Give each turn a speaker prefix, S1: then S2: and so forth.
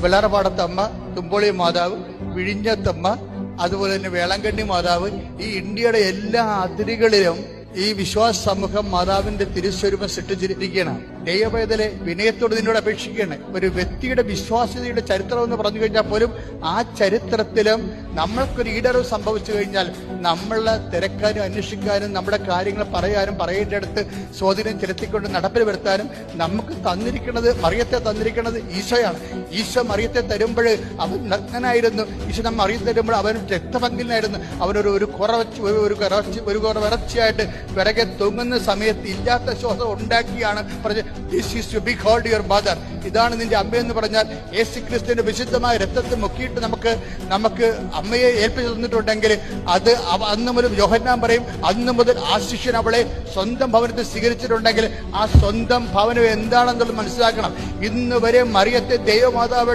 S1: വെള്ളാറപ്പാടത്തമ്മ, തുമ്പോളി മാതാവ്, വിഴിഞ്ഞത്തമ്മ, അതുപോലെ തന്നെ വേളങ്കണ്ണി മാതാവ്, ഈ ഇന്ത്യയുടെ എല്ലാ അതിരുകളിലും ഈ വിശ്വാസ സമൂഹം മാതാവിന്റെ തിരുസ്വരൂപം സൃഷ്ടിച്ചിരിക്കുകയാണ്. ദൈവവേദലെ വിനയത്തോട് നിന്നോട് അപേക്ഷിക്കുകയാണ്. ഒരു വ്യക്തിയുടെ വിശ്വാസ്യതയുടെ ചരിത്രം എന്ന് പറഞ്ഞു കഴിഞ്ഞാൽ പോലും ആ ചരിത്രത്തിലും നമ്മൾക്കൊരു ഈടറിവ് സംഭവിച്ചു കഴിഞ്ഞാൽ നമ്മളെ തിരക്കാനും അന്വേഷിക്കാനും നമ്മുടെ കാര്യങ്ങൾ പറയാനും പറയേണ്ടടുത്ത് സ്വാധീനം ചെലുത്തിക്കൊണ്ട് നടപ്പിൽ വരുത്താനും നമുക്ക് തന്നിരിക്കുന്നത്, മറിയത്തെ തന്നിരിക്കുന്നത് ഈശോയാണ്. ഈശോ മറിയത്തെ തരുമ്പോൾ അവൻ നഗ്നനായിരുന്നു. ഈശോ നമ്മ മറിയത്തെ തരുമ്പോൾ അവൻ രക്തപങ്കിലായിരുന്നു. അവനൊരു കുറച്ചിയായിട്ട് പിറകെ തൂങ്ങുന്ന സമയത്ത് ഇല്ലാത്ത ശ്വാസം ഉണ്ടാക്കിയാണ് പറഞ്ഞ് this is to behold your mother, ഇതാണ് നിന്റെ അമ്മയെന്ന് പറഞ്ഞാൽ യേശുക്രിസ്തുവിന്റെ വിശുദ്ധമായ രക്തത്തെ മുക്കിയിട്ട് നമുക്ക് അമ്മയെ ഏൽപ്പിച്ചു തന്നിട്ടുണ്ടെങ്കിൽ അത് അന്ന് മുതൽ യോഹന്നാൻ പറയും, അന്ന് മുതൽ ആ ശിഷ്യൻ അവളെ സ്വന്തം ഭവനത്തിൽ സ്വീകരിച്ചിട്ടുണ്ടെങ്കിൽ ആ സ്വന്തം ഭവനം എന്താണെന്നുള്ളത് മനസ്സിലാക്കണം. ഇന്ന് വരെ മറിയത്തെ ദൈവമാതാവ്